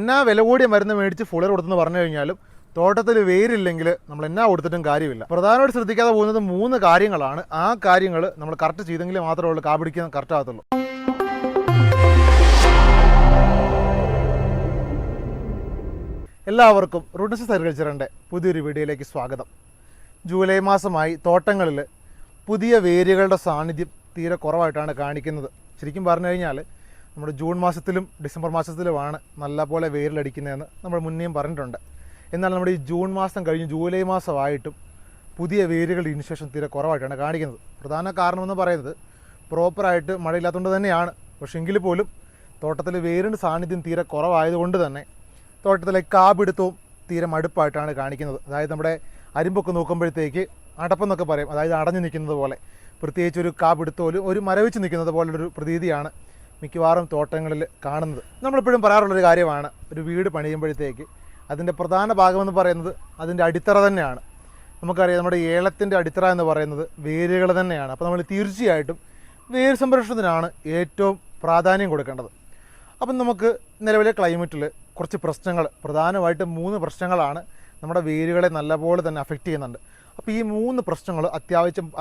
എന്നാ വില കൂടിയ മരുന്ന് മേടിച്ച് ഫുളർ കൊടുത്തെന്ന് പറഞ്ഞു കഴിഞ്ഞാലും തോട്ടത്തിൽ വേരില്ലെങ്കിൽ നമ്മൾ എന്നാ കൊടുത്തിട്ടും കാര്യമില്ല. പ്രധാനമായിട്ട് ശ്രദ്ധിക്കാതെ പോകുന്നത് 3 കാര്യങ്ങളാണ്. ആ കാര്യങ്ങൾ നമ്മൾ കറക്റ്റ് ചെയ്തെങ്കിൽ മാത്രമേ ഉള്ളൂ കാപിടിക്കാൻ കറക്റ്റ് ആകത്തുള്ളൂ. എല്ലാവർക്കും റൂട്ട്സ് അഗ്രികൾച്ചറിൻ്റെ പുതിയൊരു വീഡിയോയിലേക്ക് സ്വാഗതം. ജൂലൈ മാസമായി തോട്ടങ്ങളിൽ പുതിയ വേരുകളുടെ സാന്നിധ്യം തീരെ കുറവായിട്ടാണ് കാണിക്കുന്നത്. ശരിക്കും പറഞ്ഞു കഴിഞ്ഞാൽ നമ്മുടെ ജൂൺ മാസത്തിലും ഡിസംബർ മാസത്തിലുമാണ് നല്ലപോലെ വേരിലടിക്കുന്നതെന്ന് നമ്മൾ മുന്നേയും പറഞ്ഞിട്ടുണ്ട്. എന്നാൽ നമ്മുടെ ഈ ജൂൺ മാസം കഴിഞ്ഞ് ജൂലൈ മാസമായിട്ടും പുതിയ വേരുകളുടെ ഇനിഷ്യേഷൻ തീരെ കുറവായിട്ടാണ് കാണിക്കുന്നത്. പ്രധാന കാരണമെന്ന് പറയുന്നത് പ്രോപ്പറായിട്ട് മഴയില്ലാത്തതുകൊണ്ട് തന്നെയാണ്. പക്ഷേ എങ്കിൽ പോലും തോട്ടത്തിൽ വേരിൻ്റെ സാന്നിധ്യം തീരെ കുറവായതുകൊണ്ട് തന്നെ തോട്ടത്തിലെ കാപിടുത്തവും തീരെ മടുപ്പായിട്ടാണ് കാണിക്കുന്നത്. അതായത് നമ്മുടെ അരിമ്പൊക്കെ നോക്കുമ്പോഴത്തേക്ക് അടപ്പെന്നൊക്കെ പറയും, അതായത് അടഞ്ഞു നിൽക്കുന്നത് പോലെ, പ്രത്യേകിച്ച് ഒരു കാപിടുത്തം ഒരു മരവിച്ച് നിൽക്കുന്നത് പോലുള്ളൊരു പ്രതീതിയാണ് മിക്കവാറും തോട്ടങ്ങളിൽ കാണുന്നത്. നമ്മളെപ്പോഴും പറയാറുള്ളൊരു കാര്യമാണ്, ഒരു വീട് പണിയുമ്പോഴത്തേക്ക് അതിൻ്റെ പ്രധാന ഭാഗമെന്ന് പറയുന്നത് അതിൻ്റെ അടിത്തറ തന്നെയാണ്. നമുക്കറിയാം നമ്മുടെ ഏലത്തിൻ്റെ അടിത്തറ എന്ന് പറയുന്നത് വേരുകൾ തന്നെയാണ്. അപ്പോൾ നമ്മൾ തീർച്ചയായിട്ടും വേര് സംരക്ഷണത്തിനാണ് ഏറ്റവും പ്രാധാന്യം കൊടുക്കേണ്ടത്. അപ്പം നമുക്ക് നിലവിലെ ക്ലൈമറ്റിൽ കുറച്ച് പ്രശ്നങ്ങൾ, പ്രധാനമായിട്ട് 3 പ്രശ്നങ്ങളാണ് നമ്മുടെ വേരുകളെ നല്ലപോലെ തന്നെ അഫക്റ്റ് ചെയ്യുന്നുണ്ട്. അപ്പോൾ ഈ 3 പ്രശ്നങ്ങൾ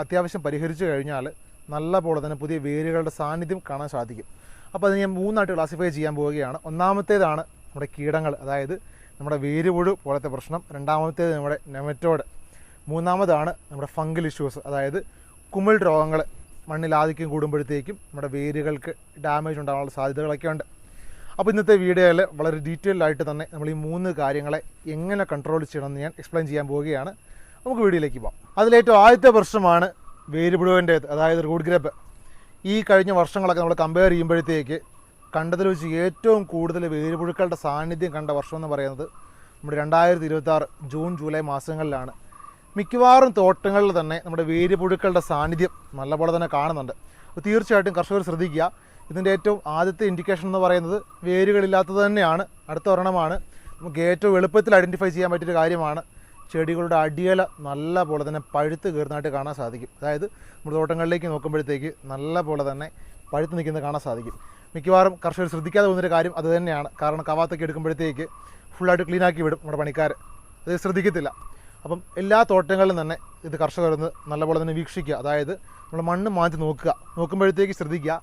അത്യാവശ്യം പരിഹരിച്ചു കഴിഞ്ഞാൽ നല്ലപോലെ തന്നെ പുതിയ വേരുകളുടെ സാന്നിധ്യം കാണാൻ സാധിക്കും. അപ്പോൾ അത് ഞാൻ 3 ആയിട്ട് ക്ലാസിഫൈ ചെയ്യാൻ പോവുകയാണ്. ഒന്നാമത്തേതാണ് നമ്മുടെ കീടങ്ങൾ, അതായത് നമ്മുടെ വേരുപുഴു പോലത്തെ പ്രശ്നം. രണ്ടാമത്തേത് നമ്മുടെ നെമറ്റോഡ്. മൂന്നാമതാണ് നമ്മുടെ ഫംഗൽ ഇഷ്യൂസ്, അതായത് കുമിൾ രോഗങ്ങൾ. മണ്ണിൽ ആധിക്യം കൂടുമ്പോഴത്തേക്കും നമ്മുടെ വേരുകൾക്ക് ഡാമേജ് ഉണ്ടാകാനുള്ള സാധ്യതകളൊക്കെ ഉണ്ട്. അപ്പോൾ ഇന്നത്തെ വീഡിയോയിൽ വളരെ ഡീറ്റെയിൽഡ് ആയിട്ട് തന്നെ നമ്മൾ ഈ 3 കാര്യങ്ങളെ എങ്ങനെ കൺട്രോൾ ചെയ്യണമെന്ന് ഞാൻ എക്സ്പ്ലെയിൻ ചെയ്യാൻ പോവുകയാണ്. നമുക്ക് വീഡിയോയിലേക്ക് പോകാം. അതിലേറ്റവും ആദ്യത്തെ പ്രശ്നമാണ് വേരുപുഴുവിൻ്റേത്, അതായത് റൂട്ട് ഗ്രേപ്പ്. ഈ കഴിഞ്ഞ വർഷങ്ങളൊക്കെ നമ്മൾ കമ്പയർ ചെയ്യുമ്പോഴത്തേക്ക് കണ്ടതിൽ വെച്ച് ഏറ്റവും കൂടുതൽ വേരുപുഴുക്കളുടെ സാന്നിധ്യം കണ്ട വർഷം എന്ന് പറയുന്നത് നമ്മുടെ 2026 ജൂൺ ജൂലൈ മാസങ്ങളിലാണ്. മിക്കവാറും തോട്ടങ്ങളിൽ തന്നെ നമ്മുടെ വേരുപുഴുക്കളുടെ സാന്നിധ്യം നല്ലപോലെ തന്നെ കാണുന്നുണ്ട്. അപ്പോൾ തീർച്ചയായിട്ടും കർഷകർ ശ്രദ്ധിക്കുക. ഇതിൻ്റെ ഏറ്റവും ആദ്യത്തെ ഇൻഡിക്കേഷൻ എന്ന് പറയുന്നത് വേരുകളില്ലാത്തത് തന്നെയാണ്. അടുത്ത ഒരെണ്ണമാണ് നമുക്ക് ഏറ്റവും എളുപ്പത്തിൽ ഐഡൻറ്റിഫൈ ചെയ്യാൻ പറ്റിയൊരു കാര്യമാണ്, ചെടികളുടെ അടിയില നല്ല പോലെ തന്നെ പഴുത്ത് കയറുന്നതായിട്ട് കാണാൻ സാധിക്കും. അതായത് നമ്മുടെ തോട്ടങ്ങളിലേക്ക് നോക്കുമ്പോഴത്തേക്ക് നല്ല പോലെ തന്നെ പഴുത്ത് നിൽക്കുന്നത് കാണാൻ സാധിക്കും. മിക്കവാറും കർഷകർ ശ്രദ്ധിക്കാതെ പോകുന്നൊരു കാര്യം അത് തന്നെയാണ്. കാരണം കവാത്തൊക്കെ എടുക്കുമ്പോഴത്തേക്ക് ഫുള്ളായിട്ട് ക്ലീനാക്കി വിടും നമ്മുടെ പണിക്കാർ, അത് ശ്രദ്ധിക്കത്തില്ല. അപ്പം എല്ലാ തോട്ടങ്ങളിലും തന്നെ ഇത് കർഷകർ ഒന്ന് നല്ലപോലെ തന്നെ വീക്ഷിക്കുക. അതായത് നമ്മൾ മണ്ണ് മാറ്റി നോക്കുമ്പോഴത്തേക്ക് ശ്രദ്ധിക്കുക,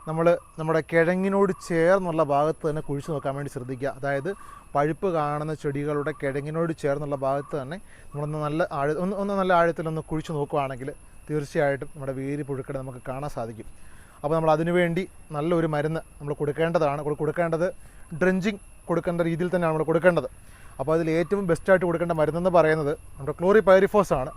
നമ്മുടെ കിഴങ്ങിനോട് ചേർന്നുള്ള ഭാഗത്ത് തന്നെ കുഴിച്ച് നോക്കാൻ വേണ്ടി ശ്രദ്ധിക്കുക. അതായത് പഴുപ്പ് കാണുന്ന ചെടികളുടെ കിഴങ്ങിനോട് ചേർന്നുള്ള ഭാഗത്ത് തന്നെ നമ്മളൊന്ന് നല്ല ആഴത്തിലൊന്ന് കുഴിച്ച് നോക്കുകയാണെങ്കിൽ തീർച്ചയായിട്ടും നമ്മുടെ വേര് പുഴുക്കളെ നമുക്ക് കാണാൻ സാധിക്കും. അപ്പോൾ നമ്മൾ അതിനുവേണ്ടി നല്ലൊരു മരുന്ന് നമ്മൾ കൊടുക്കേണ്ടത് ഡ്രഞ്ചിങ് കൊടുക്കേണ്ട രീതിയിൽ തന്നെയാണ് നമ്മൾ കൊടുക്കേണ്ടത്. അപ്പോൾ അതിൽ ഏറ്റവും ബെസ്റ്റായിട്ട് കൊടുക്കേണ്ട മരുന്നെന്ന് പറയുന്നത് നമ്മുടെ ക്ലോറിപൈറിഫോസ് ആണ്.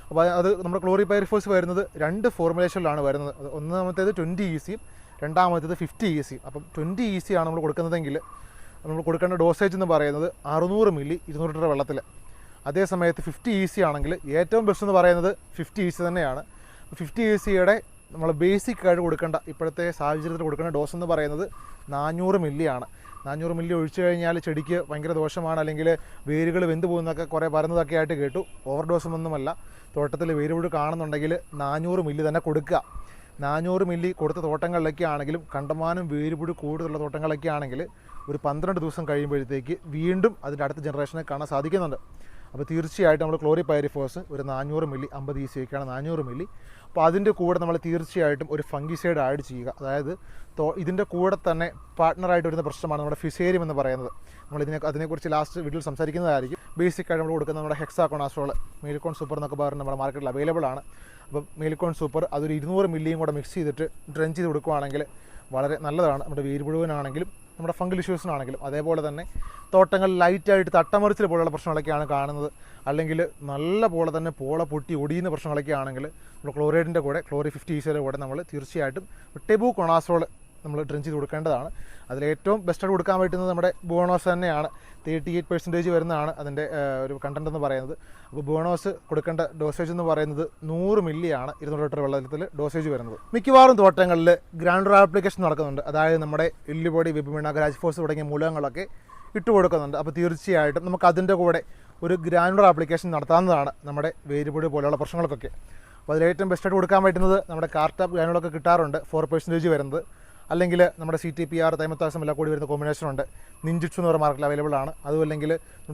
അപ്പോൾ അത് നമ്മുടെ ക്ലോറിപൈറിഫോസ് വരുന്നത് 2 ഫോർമുലേഷനിലാണ് വരുന്നത്. ഒന്നാമത്തേത് 20 EC, രണ്ടാമത്തേത് 50 EC. അപ്പം 20 EC ആണ് നമ്മൾ കൊടുക്കുന്നതെങ്കിൽ നമ്മൾ കൊടുക്കേണ്ട ഡോസേജ് എന്ന് പറയുന്നത് 600 മില്ലി 200 ലിറ്റർ വെള്ളത്തിൽ. അതേ സമയത്ത് 50 EC ആണെങ്കിൽ ഏറ്റവും ബെസ്റ്റ് എന്ന് പറയുന്നത് 50 EC തന്നെയാണ്. 50 ECയുടെ നമ്മൾ ബേസിക് ആയിട്ട് കൊടുക്കേണ്ട ഇപ്പോഴത്തെ സാഹചര്യത്തിൽ കൊടുക്കേണ്ട ഡോസ് എന്ന് പറയുന്നത് 400 മില്ലിയാണ്. 400 മില്ലി ഒഴിച്ചു കഴിഞ്ഞാൽ ചെടിക്ക് ഭയങ്കര ദോഷമാണ്, അല്ലെങ്കിൽ വേരുകൾ വെന്ത് പോകുന്നതൊക്കെ കുറേ പറയുന്നതൊക്കെ ആയിട്ട് കേട്ടു. ഓവർ ഡോസൊന്നുമല്ല. തോട്ടത്തിൽ വേരുപുഴു കാണുന്നുണ്ടെങ്കിൽ 400 മില്ലി തന്നെ കൊടുക്കുക. 400 മില്ലി കൊടുത്ത തോട്ടങ്ങളിലൊക്കെ ആണെങ്കിലും കണ്ടമാനം വേരുപുഴു കൂടുതലുള്ള തോട്ടങ്ങളൊക്കെ ആണെങ്കിൽ ഒരു 12 ദിവസം കഴിയുമ്പോഴത്തേക്ക് വീണ്ടും അതിൻ്റെ അടുത്ത ജനറേഷനെ കാണാൻ സാധിക്കുന്നുണ്ട്. അപ്പോൾ തീർച്ചയായിട്ടും നമ്മൾ ക്ലോറിപൈറിഫോസ് ഒരു 400 മില്ലി 50 EC ഒക്കെയാണ് 400 മില്ലി. അപ്പോൾ അതിൻ്റെ കൂടെ നമ്മൾ തീർച്ചയായിട്ടും ഒരു ഫംഗിസൈഡ് ആഡ് ചെയ്യുക. അതായത് ഇതിൻ്റെ കൂടെ തന്നെ പാർട്ട്ണറായിട്ട് വരുന്ന പ്രശ്നമാണ് നമ്മുടെ ഫിസേരിയം എന്ന് പറയുന്നത്. അതിനെക്കുറിച്ച് ലാസ്റ്റ് വീഡിയോയിൽ സംസാരിക്കുന്നതായിരിക്കും. ബേസിക്കായിട്ട് നമ്മൾ കൊടുക്കുന്ന നമ്മുടെ ഹെക്സാകോണാസോൾ, മേലിക്കോൺ സൂപ്പർ എന്നൊക്കെ പറഞ്ഞ് നമ്മുടെ മാർക്കറ്റിൽ അവൈലബിൾ ആണ്. അപ്പം മേലിക്കോൺ സൂപ്പർ അതൊരു 200 മില്ലിയും കൂടെ മിക്സ് ചെയ്തിട്ട് ഡ്രഞ്ച് ചെയ്ത് കൊടുക്കുകയാണെങ്കിൽ വളരെ നല്ലതാണ്. നമ്മുടെ വേരുപുഴുവിനാണെങ്കിലും നമ്മുടെ ഫംഗൽ ഇഷ്യൂസിനാണെങ്കിലും. അതേപോലെ തന്നെ തോട്ടങ്ങളിൽ ലൈറ്റായിട്ട് തട്ടമറിച്ചിൽ പോലുള്ള പ്രശ്നങ്ങളൊക്കെയാണ് കാണുന്നത്, അല്ലെങ്കിൽ നല്ല പോലെ തന്നെ പോള പൊട്ടി ഒടിയുന്ന പ്രശ്നങ്ങളൊക്കെ ആണെങ്കിൽ നമ്മൾ ക്ലോറൈഡിൻ്റെ കൂടെ ക്ലോറി 50 ECയുടെ കൂടെ നമ്മൾ തീർച്ചയായിട്ടും ടെബുകൊണാസോൾ നമ്മൾ ഡ്രഞ്ച് ചെയ്ത് കൊടുക്കേണ്ടതാണ്. അതിലേറ്റവും ബെസ്റ്റായിട്ട് കൊടുക്കാൻ പറ്റുന്നത് നമ്മുടെ ബോണോസ് തന്നെയാണ്. 38% വരുന്നതാണ് അതിൻ്റെ ഒരു കണ്ടൻറ്റ് എന്ന് പറയുന്നത്. അപ്പോൾ ബോണോസ് കൊടുക്കേണ്ട ഡോസേജ് എന്ന് പറയുന്നത് 100 മില്ലിയാണ് 200 ലിറ്റർ വെള്ളത്തിൽ ഡോസേജ് വരുന്നത്. മിക്കവാറും തോട്ടങ്ങളിൽ ഗ്രൗണ്ടർ ആപ്ലിക്കേഷൻ നടക്കുന്നുണ്ട്. അതായത് നമ്മുടെ എല്ലുപൊടി, വെബിമിണ, ഗ്രാജ്ഫോസ് തുടങ്ങിയ മൂലകങ്ങളൊക്കെ ഇട്ട് കൊടുക്കുന്നുണ്ട്. അപ്പോൾ തീർച്ചയായിട്ടും നമുക്ക് അതിൻ്റെ കൂടെ ഒരു ഗ്രാനുലർ ആപ്ലിക്കേഷൻ നടത്താവുന്നതാണ് നമ്മുടെ വേരുപുഴു പോലെയുള്ള പ്രശ്നങ്ങൾക്കൊക്കെ. അപ്പോൾ അതിലേറ്റവും ബെസ്റ്റായിട്ട് കൊടുക്കാൻ പറ്റുന്നത് നമ്മുടെ കാർട്ടാപ്പ് ഗ്രാനുകളൊക്കെ കിട്ടാറുണ്ട് 4% വരുന്നത്. അല്ലെങ്കിൽ നമ്മുടെ CTPR തൈമത്താക്സം എല്ലാം കൂടി വരുന്ന കോമ്പിനേഷനുണ്ട്. നിഞ്ചിറ്റ്സു എന്ന് പറയുന്ന മാർക്കറ്റിൽ അവൈലബിൾ ആണ്. അതുമല്ലെങ്കിൽ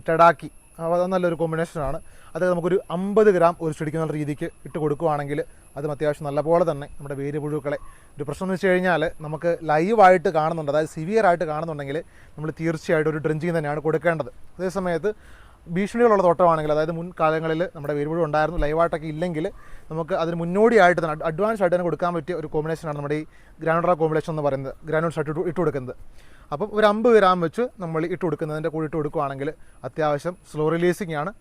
ടെഡാക്കി, അത് നല്ലൊരു കോമ്പിനേഷനാണ്. അത് നമുക്കൊരു 50 ഗ്രാം ഒരു ചെടിക്കുന്ന രീതിക്ക് ഇട്ട് കൊടുക്കുകയാണെങ്കിൽ അതും അത്യാവശ്യം നല്ലപോലെ തന്നെ നമ്മുടെ വേര് പുഴുക്കളെ, ഒരു പ്രശ്നം എന്ന് വെച്ച് കഴിഞ്ഞാൽ നമുക്ക് ലൈവായിട്ട് കാണുന്നുണ്ട്, അതായത് സിവിയർ ആയിട്ട് കാണുന്നുണ്ടെങ്കിൽ നമ്മൾ തീർച്ചയായിട്ടും ഒരു ഡ്രിഞ്ചിങ് തന്നെയാണ് കൊടുക്കേണ്ടത്. അതേസമയത്ത് ഭീഷണികളുള്ള തോട്ടമാണെങ്കിൽ, അതായത് മുൻകാലങ്ങളിൽ നമ്മുടെ വേരുപുഴു ഉണ്ടായിരുന്നു, ലൈവായിട്ടൊക്കെ ഇല്ലെങ്കിൽ നമുക്ക് അതിന് മുന്നോടിയായിട്ട് തന്നെ അഡ്വാൻസ് ആയിട്ട് തന്നെ കൊടുക്കാൻ പറ്റിയ ഒരു കോമ്പിനേഷനാണ് നമ്മുടെ ഈ ഗ്രാനുലർ കോമ്പിനേഷൻ എന്ന് പറയുന്നത്, ഗ്രാനുൾസ് ആയിട്ട് ഇട്ട് കൊടുക്കുന്നത്. അപ്പം ഒരു 50 ഗ്രാം വെച്ച് നമ്മൾ ഇട്ട് കൊടുക്കുന്നതിൻ്റെ കൂടി ഇട്ട് കൊടുക്കുകയാണെങ്കിൽ അത്യാവശ്യം സ്ലോ റിലീസിംഗ് ആണ്.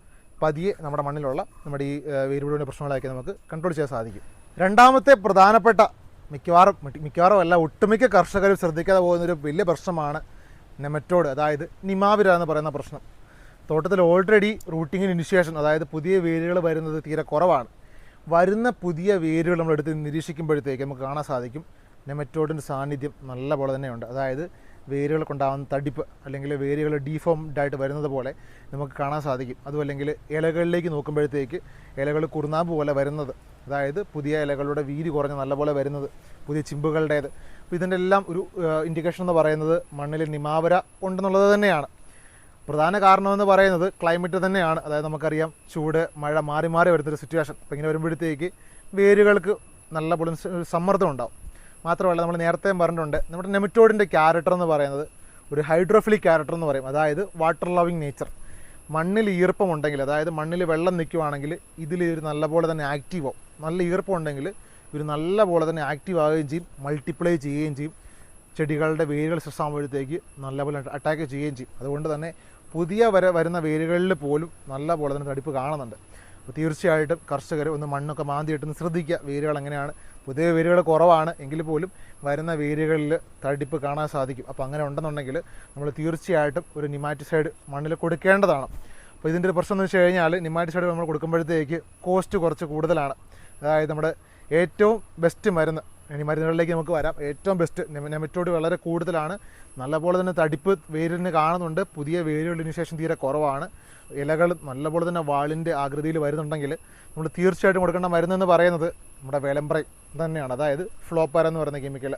പതിയെ നമ്മുടെ മണ്ണിലുള്ള നമ്മുടെ ഈ വേരുപുഴുവിൻ്റെ പ്രശ്നങ്ങളൊക്കെ നമുക്ക് കൺട്രോൾ ചെയ്യാൻ സാധിക്കും. രണ്ടാമത്തെ പ്രധാനപ്പെട്ട മിക്കവാറും അല്ല ഒട്ടുമിക്ക കർഷകരും ശ്രദ്ധിക്കാതെ പോകുന്നൊരു വലിയ പ്രശ്നമാണ് നെമറ്റോഡ്, അതായത് നിമാവിര എന്ന് പറയുന്ന പ്രശ്നം. തോട്ടത്തിൽ ഓൾറെഡി റൂട്ടിങ്ങിന് ഇനിഷ്യേഷൻ, അതായത് പുതിയ വേരുകൾ വരുന്നത് തീരെ കുറവാണ്. വരുന്ന പുതിയ വേരുകൾ നമ്മളെടുത്ത് നിരീക്ഷിക്കുമ്പോഴത്തേക്ക് നമുക്ക് കാണാൻ സാധിക്കും നെമറ്റോഡിൻ്റെ സാന്നിധ്യം നല്ല പോലെ തന്നെയുണ്ട്. അതായത് വേരുകൾക്കുണ്ടാകുന്ന തടിപ്പ് അല്ലെങ്കിൽ വേരുകൾ ഡീഫോംഡ് ആയിട്ട് വരുന്നത് പോലെ നമുക്ക് കാണാൻ സാധിക്കും. അതുമല്ലെങ്കിൽ ഇലകളിലേക്ക് നോക്കുമ്പോഴത്തേക്ക് ഇലകൾ കുറുനാമ്പ് പോലെ വരുന്നത്, അതായത് പുതിയ ഇലകളുടെ വീതി കുറഞ്ഞ് നല്ലപോലെ വരുന്നത്, പുതിയ ചിമ്പുകളുടേത്. അപ്പോൾ ഇതിൻ്റെ എല്ലാം ഒരു ഇൻഡിക്കേഷൻ എന്ന് പറയുന്നത് മണ്ണിൽ നിമാവര ഉണ്ടെന്നുള്ളത് തന്നെയാണ്. പ്രധാന കാരണമെന്ന് പറയുന്നത് ക്ലൈമറ്റ് തന്നെയാണ്. അതായത് നമുക്കറിയാം ചൂട് മഴ മാറി മാറി വരുന്നൊരു സിറ്റുവേഷൻ. അപ്പോൾ ഇങ്ങനെ വരുമ്പോഴത്തേക്ക് വേരുകൾക്ക് നല്ല പോലെ സമ്മർദ്ദം ഉണ്ടാവും. മാത്രമല്ല നമ്മൾ നേരത്തെ പറഞ്ഞിട്ടുണ്ട്, നമ്മുടെ നെമറ്റോഡിൻ്റെ ക്യാരക്ടർ എന്ന് പറയുന്നത് ഒരു ഹൈഡ്രോഫിലിക് ക്യാരക്ടർ എന്ന് പറയും. അതായത് വാട്ടർ ലവിങ് നേച്ചർ. മണ്ണിൽ ഈർപ്പമുണ്ടെങ്കിൽ, അതായത് മണ്ണിൽ വെള്ളം നിൽക്കുവാണെങ്കിൽ ഇതിൽ ഒരു നല്ലപോലെ തന്നെ ആക്റ്റീവ് ആവും. നല്ല ഈർപ്പം ഉണ്ടെങ്കിൽ ഇവർ നല്ലപോലെ തന്നെ ആക്റ്റീവ് ആവുകയും ചെയ്യും, മൾട്ടിപ്ലൈ ചെയ്യുകയും ചെയ്യും. ചെടികളുടെ വേരുകൾ സൃഷ്ടിക്കുമ്പോഴത്തേക്ക് നല്ലപോലെ അറ്റാക്ക് ചെയ്യുകയും ചെയ്യും. അതുകൊണ്ട് തന്നെ പുതിയ വരുന്ന വേരുകളിൽ പോലും നല്ലപോലെ തന്നെ തടിപ്പ് കാണുന്നുണ്ട്. അപ്പോൾ തീർച്ചയായിട്ടും കർഷകർ ഒന്ന് മണ്ണൊക്കെ മാന്തിയിട്ടൊന്ന് ശ്രദ്ധിക്കുക. വേരുകൾ എങ്ങനെയാണ്, പുതിയ വേരുകൾ കുറവാണ് എങ്കിൽ പോലും വരുന്ന വേരുകളിൽ തടിപ്പ് കാണാൻ സാധിക്കും. അപ്പോൾ അങ്ങനെ ഉണ്ടെന്നുണ്ടെങ്കിൽ നമ്മൾ തീർച്ചയായിട്ടും ഒരു നിമാറ്റിസൈഡ് മണ്ണിൽ കൊടുക്കേണ്ടതാണ്. അപ്പോൾ ഇതിൻ്റെ ഒരു പ്രശ്നം എന്ന് വെച്ച് കഴിഞ്ഞാൽ നിമാറ്റിസൈഡ് നമ്മൾ കൊടുക്കുമ്പോഴത്തേക്ക് കോസ്റ്റ് കുറച്ച് കൂടുതലാണ്. അതായത് നമ്മുടെ ഏറ്റവും ബെസ്റ്റ് മരുന്ന്, ഇനി മരുന്നുകളിലേക്ക് നമുക്ക് വരാം. ഏറ്റവും ബെസ്റ്റ് നെമറ്റോഡ് വളരെ കൂടുതലാണ്, നല്ലപോലെ തന്നെ തടിപ്പ് വേരിന് കാണുന്നുണ്ട്, പുതിയ വേരുകളിന് ശേഷം തീരെ കുറവാണ്, ഇലകൾ നല്ലപോലെ തന്നെ വാളിൻ്റെ ആകൃതിയിൽ വരുന്നുണ്ടെങ്കിൽ നമ്മൾ തീർച്ചയായിട്ടും കൊടുക്കേണ്ട മരുന്നെന്ന് പറയുന്നത് നമ്മുടെ വേലമ്പ്രൈം തന്നെയാണ്. അതായത് ഫ്ലോപ്പർ എന്ന് പറയുന്ന കെമിക്കൽ.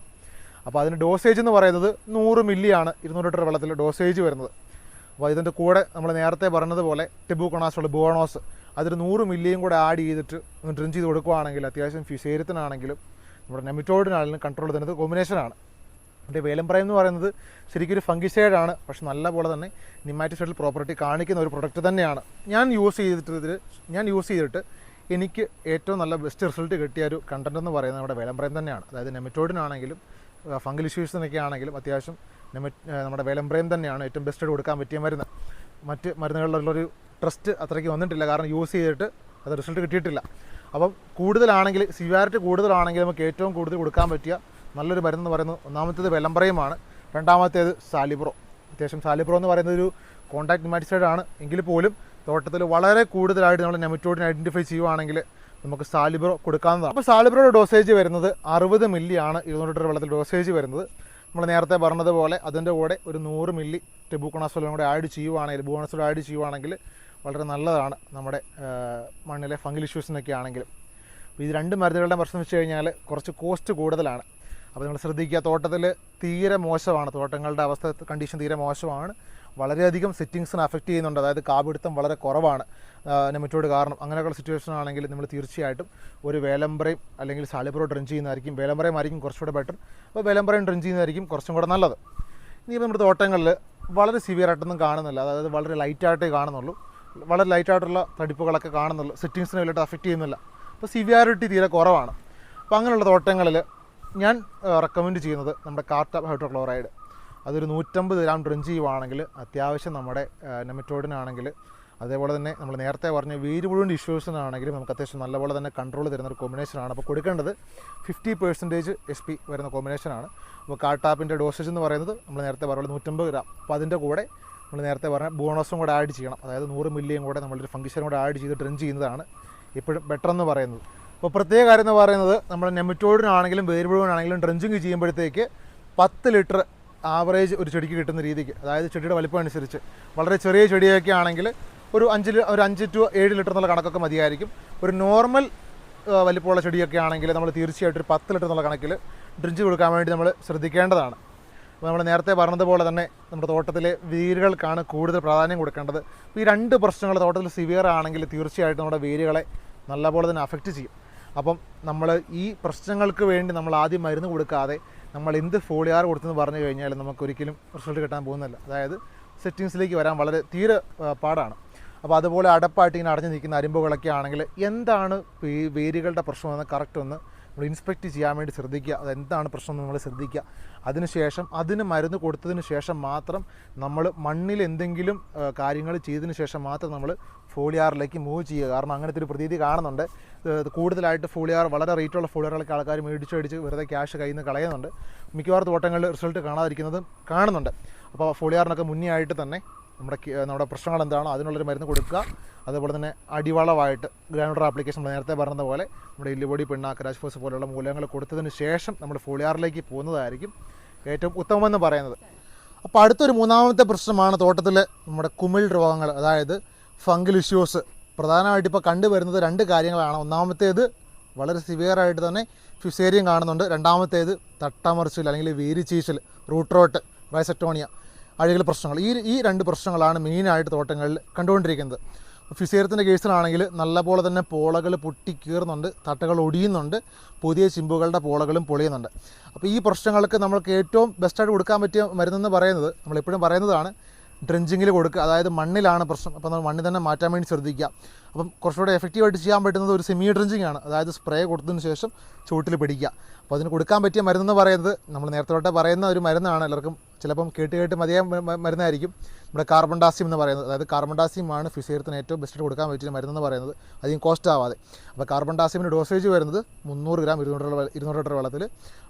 അപ്പോൾ അതിന് ഡോസേജ് എന്ന് പറയുന്നത് 100 മില്ലിയാണ് 200 ലിറ്റർ വെള്ളത്തിൽ ഡോസേജ് വരുന്നത്. അപ്പോൾ ഇതിൻ്റെ കൂടെ നമ്മൾ നേരത്തെ പറഞ്ഞതുപോലെ ടിബുകൊണാസുള്ള ബുവണോസ് അതിൽ 100 മില്ലിയും കൂടെ ആഡ് ചെയ്തിട്ട് ഒന്ന് ഡ്രിഞ്ച് ചെയ്ത് കൊടുക്കുകയാണെങ്കിൽ അത്യാവശ്യം ഫിസേരത്തിനാണെങ്കിലും നമ്മുടെ നെമറ്റോഡിനാണെങ്കിലും കൺട്രോൾ തരുന്നത് കോമ്പിനേഷനാണ്. എൻ്റെ വേലമ്പ്രൈം എന്ന് പറയുന്നത് ശരിക്കും ഒരു ഫംഗിസൈഡാണ്, പക്ഷെ നല്ല പോലെ തന്നെ നിമാറ്റിസൈഡൽ പ്രോപ്പർട്ടി കാണിക്കുന്ന ഒരു പ്രൊഡക്റ്റ് തന്നെയാണ്. ഞാൻ യൂസ് ചെയ്തിട്ട് എനിക്ക് ഏറ്റവും നല്ല ബെസ്റ്റ് റിസൾട്ട് കിട്ടിയ ഒരു കണ്ടൻറ്റ് എന്ന് പറയുന്നത് നമ്മുടെ വേലമ്പ്രൈം തന്നെയാണ്. അതായത് നെമറ്റോഡിനാണെങ്കിലും ഫംഗൽ ഇഷ്യൂസിനൊക്കെ ആണെങ്കിലും അത്യാവശ്യം നമ്മുടെ വേലമ്പ്രൈം തന്നെയാണ് ഏറ്റവും ബെസ്റ്റ് കൊടുക്കാൻ പറ്റിയ മരുന്ന്. മറ്റ് മരുന്നുകളിലുള്ളൊരു ട്രസ്റ്റ് അത്രയ്ക്ക് വന്നിട്ടില്ല, കാരണം യൂസ് ചെയ്തിട്ട് അത് റിസൾട്ട് കിട്ടിയിട്ടില്ല. അപ്പം കൂടുതലാണെങ്കിൽ, സിവിയാരിറ്റി കൂടുതലാണെങ്കിൽ നമുക്ക് ഏറ്റവും കൂടുതൽ കൊടുക്കാൻ പറ്റിയ നല്ലൊരു മരുന്ന് എന്ന് പറയുന്നത് ഒന്നാമത്തേത് വേലമ്പ്രൈമാണ്, രണ്ടാമത്തേത് സാലിബ്രോ. അത്യാവശ്യം സാലിബ്രോ എന്ന് പറയുന്നത് ഒരു കോൺടാക്ട് നിമാറ്റിസൈഡ് ആണ് എങ്കിൽ പോലും തോട്ടത്തിൽ വളരെ കൂടുതലായിട്ട് നമ്മൾ നെമറ്റോഡിനെ ഐഡൻറ്റിഫൈ ചെയ്യുവാണെങ്കിൽ നമുക്ക് സാലിബ്രോ കൊടുക്കാവുന്നതാണ്. അപ്പോൾ സാലിബ്രോയുടെ ഡോസേജ് വരുന്നത് 60 മില്ലിയാണ് 200 ലിറ്റർ വെള്ളത്തിൽ ഡോസേജ് വരുന്നത്. നമ്മൾ നേരത്തെ പറഞ്ഞതുപോലെ അതിൻ്റെ കൂടെ ഒരു 100 മില്ലി ടിബുകൊണാസോളും കൂടെ ആഡ് ചെയ്യുവാണെങ്കിൽ, ബുവണാസോൾ ആഡ് ചെയ്യുവാണെങ്കിൽ വളരെ നല്ലതാണ് നമ്മുടെ മണ്ണിലെ ഫംഗൽ ഇഷ്യൂസിനൊക്കെ ആണെങ്കിലും. അപ്പോൾ ഇത് രണ്ട് മരുന്നുകളുടെ പ്രശ്നം വെച്ച് കഴിഞ്ഞാൽ കുറച്ച് കോസ്റ്റ് കൂടുതലാണ്. അപ്പോൾ നിങ്ങൾ ശ്രദ്ധിക്കുക, തോട്ടത്തിൽ തീരെ മോശമാണ്, തോട്ടങ്ങളുടെ അവസ്ഥ കണ്ടീഷൻ തീരെ മോശമാണ്, വളരെയധികം സെറ്റിങ്സിനെ അഫക്റ്റ് ചെയ്യുന്നുണ്ട്. അതായത് കാപിടുത്തം വളരെ കുറവാണ് നെമറ്റോഡ് കാരണം. അങ്ങനെയുള്ള സിറ്റുവേഷൻ ആണെങ്കിൽ നമ്മൾ തീർച്ചയായിട്ടും ഒരു വേലമ്പ്രൈം അല്ലെങ്കിൽ സാലിബ്രോ ഡ്രിഞ്ച് ചെയ്യുന്നതായിരിക്കും, വേലമ്പ്രൈം ആയിരിക്കും കുറച്ചുകൂടെ ബെറ്റർ. അപ്പോൾ വേലമ്പ്രൈം ഡ്രിഞ്ച് ചെയ്യുന്നതായിരിക്കും കുറച്ചും കൂടെ നല്ലത്. ഇനിയിപ്പോൾ നമ്മുടെ തോട്ടങ്ങളിൽ വളരെ സിവിയറായിട്ടൊന്നും കാണുന്നില്ല, അതായത് വളരെ ലൈറ്റായിട്ടേ കാണുന്നുള്ളൂ, വളരെ ലൈറ്റായിട്ടുള്ള തടിപ്പുകളൊക്കെ കാണുന്നുള്ളൂ, സെറ്റിങ്സിനെ വലിയിട്ട് അഫക്റ്റ് ചെയ്യുന്നില്ല. അപ്പോൾ സിവിയാരിറ്റി തീരെ കുറവാണ്. അപ്പോൾ അങ്ങനെയുള്ള തോട്ടങ്ങളിൽ ഞാൻ റെക്കമെൻഡ് ചെയ്യുന്നത് നമ്മുടെ കാർട്ടാപ്പ് ഹൈഡ്രോക്ലോറൈഡ്. അതൊരു 150 ഗ്രാം ഡ്രിഞ്ച് ചെയ്യുവാണെങ്കിൽ അത്യാവശ്യം നമ്മുടെ നെമറ്റോഡിനാണെങ്കിൽ, അതേപോലെ തന്നെ നമ്മൾ നേരത്തെ പറഞ്ഞ വേരുപുഴുവിൻ്റെ ഇഷ്യൂസിനാണെങ്കിലും നമുക്ക് അത്യാവശ്യം നല്ലപോലെ തന്നെ കൺട്രോൾ തരുന്നൊരു കോമ്പിനേഷനാണ്. അപ്പോൾ കൊടുക്കേണ്ടത് 50% SP വരുന്ന കോമ്പിനേഷനാണ്. അപ്പോൾ കാർട്ടാപ്പിൻ്റെ ഡോസേജ് എന്ന് പറയുന്നത് നമ്മൾ നേരത്തെ പറയുന്നത് 150 ഗ്രാം. അപ്പോൾ അതിൻ്റെ കൂടെ നമ്മൾ നേരത്തെ പറഞ്ഞ ബോണസും കൂടെ ആഡ് ചെയ്യണം, അതായത് 100 മില്ലിയും കൂടെ നമ്മളൊരു ഫംഗിസൈഡും കൂടെ ആഡ് ചെയ്ത് ഡ്രിഞ്ച് ചെയ്യുന്നതാണ് എപ്പോഴും ബെറ്റർ എന്ന് പറയുന്നത്. അപ്പോൾ പ്രത്യേക കാര്യം എന്ന് പറയുന്നത് നമ്മൾ നെമറ്റോഡിനാണെങ്കിലും വേരുപുഴുവിനാണെങ്കിലും ഡ്രിഞ്ചിങ് ചെയ്യുമ്പോഴത്തേക്ക് 10 ലിറ്റർ ആവറേജ് ഒരു ചെടിക്ക് കിട്ടുന്ന രീതിക്ക്, അതായത് ചെടിയുടെ വലിപ്പം അനുസരിച്ച് വളരെ ചെറിയ ചെടിയൊക്കെ ആണെങ്കിൽ ഒരു 5 to 7 ലിറ്റർ എന്നുള്ള കണക്കൊക്കെ മതിയായിരിക്കും. ഒരു നോർമൽ വലിപ്പമുള്ള ചെടിയൊക്കെ ആണെങ്കിൽ നമ്മൾ തീർച്ചയായിട്ടും ഒരു 10 ലിറ്റർ എന്നുള്ള കണക്കിൽ ഡ്രിഞ്ച് കൊടുക്കാൻ വേണ്ടി നമ്മൾ ശ്രദ്ധിക്കേണ്ടതാണ്. അപ്പോൾ നമ്മൾ നേരത്തെ പറഞ്ഞതുപോലെ തന്നെ നമ്മുടെ തോട്ടത്തിലെ വേരുകൾക്കാണ് കൂടുതൽ പ്രാധാന്യം കൊടുക്കേണ്ടത്. അപ്പോൾ ഈ രണ്ട് പ്രശ്നങ്ങൾ തോട്ടത്തിൽ സിവിയർ ആണെങ്കിൽ തീർച്ചയായിട്ടും നമ്മുടെ വേരുകളെ നല്ലപോലെ തന്നെ അഫക്റ്റ് ചെയ്യും. അപ്പം നമ്മൾ ഈ പ്രശ്നങ്ങൾക്ക് വേണ്ടി നമ്മൾ ആദ്യം മരുന്ന് കൊടുക്കാതെ നമ്മൾ എന്ത് ഫോളിയാർ കൊടുത്തെന്ന് പറഞ്ഞു കഴിഞ്ഞാൽ നമുക്കൊരിക്കലും റിസൾട്ട് കിട്ടാൻ പോകുന്നില്ല. അതായത് സെറ്റിങ്സിലേക്ക് വരാൻ വളരെ തീരെ പാടാണ്. അപ്പോൾ അതുപോലെ അടപ്പായിട്ട് ഇങ്ങനെ അടഞ്ഞു നിൽക്കുന്ന അരിമ്പുകളൊക്കെ ആണെങ്കിൽ എന്താണ് ഈ വേരുകളുടെ പ്രശ്നമെന്ന് കറക്റ്റ് ഒന്ന് നമ്മൾ ഇൻസ്പെക്റ്റ് ചെയ്യാൻ വേണ്ടി ശ്രദ്ധിക്കുക. അതെന്താണ് പ്രശ്നം എന്ന് നമ്മൾ ശ്രദ്ധിക്കുക. അതിനുശേഷം അതിന് മരുന്ന് കൊടുത്തതിന് ശേഷം മാത്രം നമ്മൾ മണ്ണിൽ എന്തെങ്കിലും കാര്യങ്ങൾ ചെയ്തതിന് ശേഷം മാത്രം നമ്മൾ ഫോളിയാറിലേക്ക് മൂവ് ചെയ്യുക. കാരണം അങ്ങനത്തെ ഒരു പ്രതീതി കാണുന്നുണ്ട്. കൂടുതലായിട്ട് ഫോളിയാർ വളരെ റേറ്റുള്ള ഫോളിയാറുകളൊക്കെ ആൾക്കാർ മേടിച്ച് വെറുതെ ക്യാഷ് കയ്യിൽ നിന്ന് കളയുന്നുണ്ട്. മിക്കവാറും തോട്ടങ്ങളിൽ റിസൾട്ട് കാണാതിരിക്കുന്നതും കാണുന്നുണ്ട്. അപ്പോൾ ഫോളിയാറിനൊക്കെ മുന്നേ ആയിട്ട് തന്നെ നമ്മുടെ പ്രശ്നങ്ങൾ എന്താണോ അതിനുള്ളൊരു മരുന്ന് കൊടുക്കുക. അതുപോലെ തന്നെ അടിവളമായിട്ട് ഗ്രാനുലർ ആപ്ലിക്കേഷൻ നേരത്തെ പറഞ്ഞതുപോലെ നമ്മുടെ എല്ലുപൊടി, പിണ്ണാക്ക്, രാജ്ഫോസ് പോലെയുള്ള മൂലകങ്ങൾ കൊടുത്തതിന് ശേഷം നമ്മൾ ഫോളിയാറിലേക്ക് പോകുന്നതായിരിക്കും ഏറ്റവും ഉത്തമമെന്ന് പറയുന്നത്. അപ്പോൾ അടുത്തൊരു മൂന്നാമത്തെ പ്രശ്നമാണ് തോട്ടത്തിൽ നമ്മുടെ കുമിൾ രോഗങ്ങൾ, അതായത് ഫംഗൽ ഇഷ്യൂസ്. പ്രധാനമായിട്ട് ഇപ്പോൾ കണ്ടുവരുന്നത് രണ്ട് കാര്യങ്ങളാണ്. ഒന്നാമത്തേത് വളരെ സിവിയറായിട്ട് തന്നെ ഫിസേരിയം കാണുന്നുണ്ട്. രണ്ടാമത്തേത് തട്ടമറിച്ചിൽ അല്ലെങ്കിൽ വേരിച്ചീച്ചൽ, റൂട്ട് റോട്ട്, റൈസെക്ടോണിയ, അഴുകൽ പ്രശ്നങ്ങൾ. ഈ രണ്ട് പ്രശ്നങ്ങളാണ് മെയിനായിട്ട് തോട്ടങ്ങളിൽ കണ്ടുകൊണ്ടിരിക്കുന്നത്. ഫിസേറിയത്തിൻ്റെ കേസിലാണെങ്കിൽ നല്ലപോലെ തന്നെ പോളകൾ പൊട്ടിക്കീറുന്നുണ്ട്, തട്ടകൾ ഒടിയുന്നുണ്ട്, പുതിയ ചിമ്പുകളുടെ പോളകളും പൊളിയുന്നുണ്ട്. അപ്പോൾ ഈ പ്രശ്നങ്ങൾക്ക് നമ്മൾക്ക് ഏറ്റവും ബെസ്റ്റായിട്ട് കൊടുക്കാൻ പറ്റിയ മരുന്നെന്ന് പറയുന്നത് നമ്മളെപ്പോഴും പറയുന്നതാണ് ഡ്രിഞ്ചിങ്ങിൽ കൊടുക്കുക. അതായത് മണ്ണിലാണ് പ്രശ്നം. അപ്പോൾ നമ്മൾ മണ്ണിൽ തന്നെ മാറ്റാൻ വേണ്ടി ശ്രദ്ധിക്കുക. അപ്പം കുറച്ചുകൂടെ എഫക്റ്റീവായിട്ട് ചെയ്യാൻ പറ്റുന്നത് ഒരു സെമി ഡ്രിഞ്ചിങ് ആണ്. അതായത് സ്പ്രേ കൊടുത്തതിന് ശേഷം ചുവട്ടിൽ പിടിക്കുക. അപ്പോൾ അതിന് കൊടുക്കാൻ പറ്റിയ മരുന്നെന്ന് പറയുന്നത് നമ്മൾ നേരത്തെ തൊട്ടേ പറയുന്ന ഒരു മരുന്നാണ്. എല്ലാവർക്കും ചിലപ്പം കേട്ട് മതിയായ മരുന്നായിരിക്കും നമ്മുടെ കാർബൺ ഡാസിയം എന്ന് പറയുന്നത്. അതായത് കാർബൺ ഡാസിയമാണ് ഫിസേറിയത്തിന് ഏറ്റവും ബെസ്റ്റ് കൊടുക്കാൻ പറ്റിയ മരുന്നെന്ന് പറയുന്നത്, അധികം കോസ്റ്റ് ആവാതെ. അപ്പോൾ കാർബൺ ഡാസിയമിൻ്റെ ഡോസേജ് വരുന്നത് 300 ഗ്രാം 200 ലിറ്റർ വെള്ളത്തിൽ.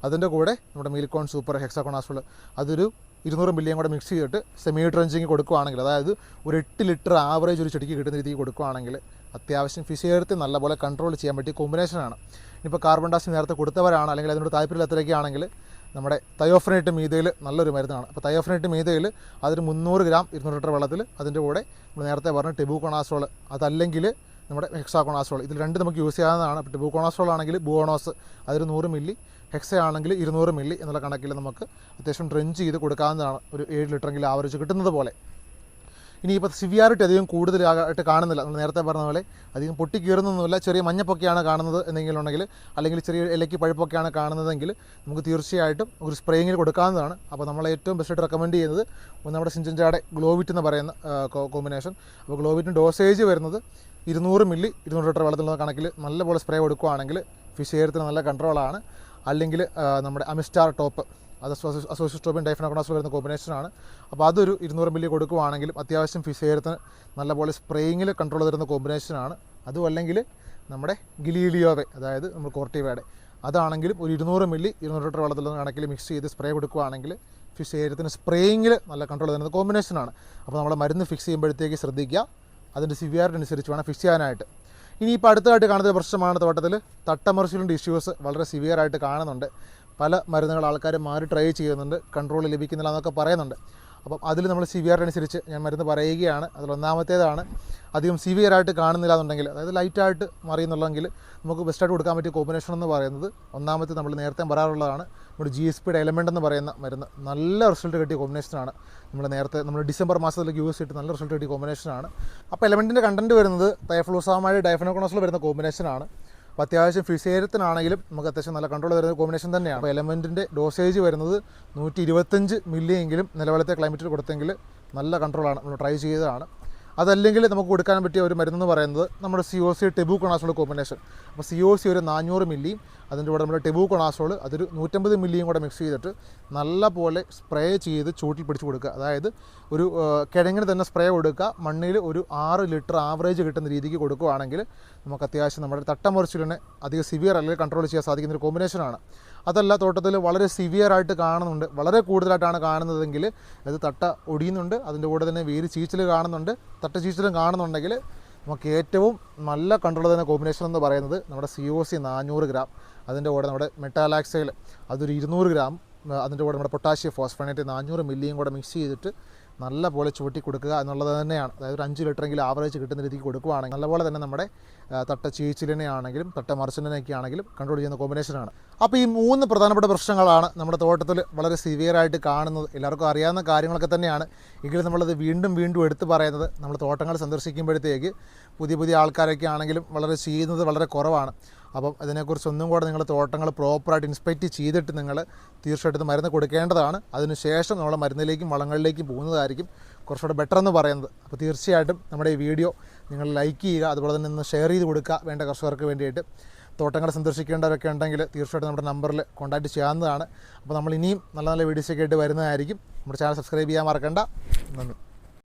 അതിൻ്റെ കൂടെ നമ്മുടെ മിൽക്കോൺ സൂപ്പർ ഹെക്സാകോണാസോൾ അതൊരു 200 മില്ലിയും കൂടെ മിക്സ് ചെയ്തിട്ട് സെമി ഡ്രഞ്ചിങ് കൊടുക്കുകയാണെങ്കിൽ, അതായത് ഒരു 8 ലിറ്റർ ആവറേജ് ഒരു ചെടിക്ക് കിട്ടുന്ന രീതിക്ക് കൊടുക്കുകയാണെങ്കിൽ അത്യാവശ്യം ഫിസേറിയത്തെ നല്ലപോലെ കൺട്രോൾ ചെയ്യാൻ പറ്റിയ കോമ്പിനേഷനാണ്. ഇപ്പോൾ കാർബൺ ഡാസിയം നേരത്തെ കൊടുത്തവരാണ് അല്ലെങ്കിൽ അതിനോട് താല്പര്യമില്ലാത്തവരൊക്കെയാണെങ്കിൽ നമ്മുടെ തയോഫനേറ്റ് മീതയിൽ നല്ലൊരു മരുന്നാണ്. അപ്പോൾ തയോഫനേറ്റ് മീതയിൽ അതൊരു 300 ഗ്രാം 200 ലിറ്റർ വെള്ളത്തിൽ, അതിൻ്റെ കൂടെ നമ്മൾ നേരത്തെ പറഞ്ഞ ടെബുകോണാസോൾ, അതല്ലെങ്കിൽ നമ്മുടെ ഹെക്സാകോണാസോൾ, ഇതിൽ രണ്ട് നമുക്ക് യൂസ് ചെയ്യാവുന്നതാണ്. അപ്പോൾ ടെബുകോണാസോൾ ആണെങ്കിൽ ബുവോണോസ് അതൊരു 100 മില്ലി, ഹെക്സ ആണെങ്കിൽ 200 മില്ലി എന്നുള്ള കണക്കിൽ നമുക്ക് അത്യാവശ്യം ഡ്രിഞ്ച് ചെയ്ത് കൊടുക്കാവുന്നതാണ്. ഒരു 7 ലിറ്ററെങ്കിലും ആവറേജ് കിട്ടുന്നത് പോലെ. ഇനിയിപ്പോൾ സിവിയാരിറ്റി അധികം കൂടുതലായിട്ട് കാണുന്നില്ല. നമ്മൾ നേരത്തെ പറഞ്ഞ പോലെ അധികം പൊട്ടിക്കീറുന്നൊന്നുമില്ല, ചെറിയ മഞ്ഞപ്പൊക്കെയാണ് കാണുന്നത് എന്തെങ്കിലും ഉണ്ടെങ്കിൽ, അല്ലെങ്കിൽ ചെറിയ ഇലയ്ക്ക് പഴുപ്പൊക്കെയാണ് കാണുന്നതെങ്കിൽ നമുക്ക് തീർച്ചയായിട്ടും ഒരു സ്പ്രേയിങ്ങിൽ കൊടുക്കാവുന്നതാണ്. അപ്പോൾ നമ്മൾ ഏറ്റവും ബെസ്റ്റായിട്ട് റെക്കമെൻഡ് ചെയ്യുന്നത് നമ്മുടെ സിഞ്ചൻജായുടെ ഗ്ലോവിറ്റ് എന്ന് പറയുന്ന കോമ്പിനേഷൻ. അപ്പോൾ ഗ്ലോവിറ്റിന് ഡോസേജ് വരുന്നത് 200 മില്ലി 200 ലിറ്റർ വെള്ളത്തിലുള്ള കണക്കിൽ നല്ലപോലെ സ്പ്രേ കൊടുക്കുകയാണെങ്കിൽ ഫിസേറിയത്തിന് നല്ല കൺട്രോളാണ്. അല്ലെങ്കിൽ നമ്മുടെ അമിസ്റ്റാർ ടോപ്പ്, അത് അസോസിയോസ്റ്റോബിൻ ഡൈഫനോകോണാസോൾ വരുന്ന കോമ്പിനേഷനാണ്. അപ്പോൾ അതൊരു 200 മില്ലി കൊടുക്കുകയാണെങ്കിലും അത്യാവശ്യം ഫിസേറിയത്തിന് നല്ലപോലെ സ്പ്രേയിങ്ങിൽ കൺട്രോൾ തരുന്ന കോമ്പിനേഷനാണ്. അതും അല്ലെങ്കിൽ നമ്മുടെ ഗിലീലിയോവെ, അതായത് നമ്മൾ കോർട്ടിവയുടെ, അതാണെങ്കിലും ഒരു 200 മില്ലി 200 ലിറ്റർ വെള്ളത്തിലുള്ള കണക്കിൽ മിക്സ് ചെയ്ത് സ്പ്രേ കൊടുക്കുകയാണെങ്കിൽ ഫിസേറിയത്തിന് സ്പ്രേയിങ്ങിൽ നല്ല കൺട്രോൾ തരുന്ന കോമ്പിനേഷനാണ്. അപ്പോൾ നമ്മൾ മരുന്ന് ഫിക്സ് ചെയ്യുമ്പോഴത്തേക്ക് ശ്രദ്ധിക്കുക, അതിൻ്റെ സിവിയാരിറ്റി അനുസരിച്ച് വേണം ഫിക്സ് ചെയ്യാനായിട്ട്. ഇനിയിപ്പോൾ അടുത്തതായിട്ട് കാണുന്ന പ്രശ്നമാണ് തോട്ടത്തിൽ തട്ടമറിച്ചിലിൻ്റെ ഇഷ്യൂസ് വളരെ സിവിയറായിട്ട് കാണുന്നുണ്ട്. പല മരുന്നുകൾ ആൾക്കാർ മാറി ട്രൈ ചെയ്യുന്നുണ്ട്, കൺട്രോൾ ലഭിക്കുന്നില്ല എന്നൊക്കെ പറയുന്നുണ്ട്. അപ്പം അതിൽ നമ്മൾ സിവിയർ അനുസരിച്ച് ഞാൻ മരുന്ന് പറയുകയാണ്. അതിലൊന്നാമത്തേതാണ് അധികം സിവിയറായിട്ട് കാണുന്നില്ല എന്നുണ്ടെങ്കിൽ, അതായത് ലൈറ്റായിട്ട് മറിയുന്നുള്ളെങ്കിൽ നമുക്ക് ബെസ്റ്റായിട്ട് കൊടുക്കാൻ പറ്റിയ കോമ്പിനേഷൻ എന്ന് പറയുന്നത് ഒന്നാമത്തെ നമ്മൾ നേരത്തെ പറയാറുള്ളതാണ് നമ്മുടെ GSPയുടെ എലമെൻ്റ് എന്ന് പറയുന്ന മരുന്ന്. നല്ല റിസൾട്ട് കിട്ടിയ കോമ്പിനേഷനാണ്. നമ്മൾ ഡിസംബർ മാസത്തിലേക്ക് യൂസ് ചെയ്തിട്ട് നല്ല റിസൾട്ട് കിട്ടിയ കോമ്പിനേഷനാണ്. അപ്പോൾ എലമെൻറ്റിൻ്റെ കണ്ടൻറ്റ് വരുന്നത് തൈഫ്ലൂസാമൈഡ് ഡൈഫനോകോണാസോൾ വരുന്ന കോമ്പിനേഷനാണ്. അപ്പോൾ അത്യാവശ്യം ഫിസേറിയത്തിനാണെങ്കിലും നമുക്ക് അത്യാവശ്യം നല്ല കൺട്രോൾ വരുന്ന കോമ്പിനേഷൻ തന്നെയാണ്. അപ്പോൾ എലമെൻറ്റിൻ്റെ ഡോസേജ് വരുന്നത് 125 മില്ലിയെങ്കിലും നിലവിലത്തെ ക്ലൈമറ്റിൽ കൊടുത്തെങ്കിൽ നല്ല കൺട്രോളാണ്. നമ്മൾ ട്രൈ ചെയ്തതാണ്. അതല്ലെങ്കിൽ നമുക്ക് കൊടുക്കാൻ പറ്റിയ ഒരു മരുന്നെന്ന് പറയുന്നത് നമ്മുടെ COC ടെബുകോണാസോൾ കോമ്പിനേഷൻ. അപ്പോൾ COC ഒരു 400 മില്ലിയും അതിൻ്റെ കൂടെ നമ്മുടെ ടെബുകോണാസോൾ അതൊരു 150 മില്ലിയും കൂടെ മിക്സ് ചെയ്തിട്ട് നല്ല പോലെ സ്പ്രേ ചെയ്ത് ചൂട്ടിൽ പിടിച്ച് കൊടുക്കുക. അതായത് ഒരു കിഴങ്ങിന് തന്നെ സ്പ്രേ കൊടുക്കുക. മണ്ണിൽ ഒരു 6 ലിറ്റർ ആവറേജ് കിട്ടുന്ന രീതിക്ക് കൊടുക്കുകയാണെങ്കിൽ നമുക്ക് അത്യാവശ്യം നമ്മുടെ തട്ടമറിച്ചിലിനെ അധികം സിവിയർ അല്ലെങ്കിൽ കൺട്രോൾ ചെയ്യാൻ സാധിക്കുന്ന ഒരു കോമ്പിനേഷനാണ്. അതല്ല തോട്ടത്തിൽ വളരെ സിവിയറായിട്ട് കാണുന്നുണ്ട്, വളരെ കൂടുതലായിട്ടാണ് കാണുന്നതെങ്കിൽ അത് തട്ട ഒടിയുന്നുണ്ട്, അതിൻ്റെ കൂടെ തന്നെ വേര് ചീച്ചൽ കാണുന്നുണ്ട്, തട്ട ചീച്ചലും കാണുന്നുണ്ടെങ്കിൽ നമുക്ക് ഏറ്റവും നല്ല കൺട്രോൾ തന്നെ കോമ്പിനേഷൻ എന്ന് പറയുന്നത് നമ്മുടെ COC 400 ഗ്രാം, അതിൻ്റെ കൂടെ നമ്മുടെ മെറ്റാലാക്സൈൽ അതൊരു 200 ഗ്രാം, അതിൻ്റെ കൂടെ നമ്മുടെ പൊട്ടാഷ്യം ഫോസ്ഫനേറ്റ് 400 മില്ലിയും കൂടെ മിക്സ് ചെയ്തിട്ട് നല്ല പോലെ ചൂട്ടി കൊടുക്കുക എന്നുള്ളത് തന്നെയാണ്. അതായത് ഒരു 5 ലിറ്ററെങ്കിലും ആവറേജ് കിട്ടുന്ന രീതിക്ക് കൊടുക്കുകയാണെങ്കിൽ നല്ലപോലെ തന്നെ നമ്മുടെ തട്ട ചീച്ചിലിനെ ആണെങ്കിലും തട്ട മറിച്ചിലിനെയൊക്കെ ആണെങ്കിലും കൺട്രോൾ ചെയ്യുന്ന കോമ്പിനേഷനാണ്. അപ്പോൾ ഈ 3 പ്രധാനപ്പെട്ട പ്രശ്നങ്ങളാണ് നമ്മുടെ തോട്ടത്തിൽ വളരെ സിവിയറായിട്ട് കാണുന്നത്. എല്ലാവർക്കും അറിയാവുന്ന കാര്യങ്ങളൊക്കെ തന്നെയാണ്. എങ്കിലും നമ്മളത് വീണ്ടും എടുത്ത് പറയുന്നത്, നമ്മൾ തോട്ടങ്ങൾ സന്ദർശിക്കുമ്പോഴത്തേക്ക് പുതിയ ആൾക്കാരൊക്കെ ആണെങ്കിലും വളരെ ചെയ്യുന്നത് വളരെ കുറവാണ്. അപ്പം അതിനെക്കുറിച്ച് ഒന്നും കൂടെ നിങ്ങൾ തോട്ടങ്ങൾ പ്രോപ്പറായിട്ട് ഇൻസ്പെക്റ്റ് ചെയ്തിട്ട് നിങ്ങൾ തീർച്ചയായിട്ടും മരുന്ന് കൊടുക്കേണ്ടതാണ്. അതിനുശേഷം നമ്മൾ മരുന്നിലേക്കും വളങ്ങളിലേക്കും പോകുന്നതായിരിക്കും കുറച്ചുകൂടെ ബെറ്റർ എന്ന് പറയുന്നത്. അപ്പോൾ തീർച്ചയായിട്ടും നമ്മുടെ ഈ വീഡിയോ നിങ്ങൾ ലൈക്ക് ചെയ്യുക, അതുപോലെ തന്നെ ഒന്ന് ഷെയർ ചെയ്ത് കൊടുക്കുക വേണ്ട കർഷകർക്ക് വേണ്ടിയിട്ട്. തോട്ടങ്ങൾ സന്ദർശിക്കേണ്ടവരൊക്കെ ഉണ്ടെങ്കിൽ തീർച്ചയായിട്ടും നമ്മുടെ നമ്പറിൽ കോൺടാക്റ്റ് ചെയ്യാവുന്നതാണ്. അപ്പോൾ നമ്മൾ ഇനിയും നല്ല വീഡിയോസൊക്കെ ആയിട്ട് വരുന്നതായിരിക്കും. നമ്മുടെ ചാനൽ സബ്സ്ക്രൈബ് ചെയ്യാൻ മറക്കണ്ട. നന്ദി.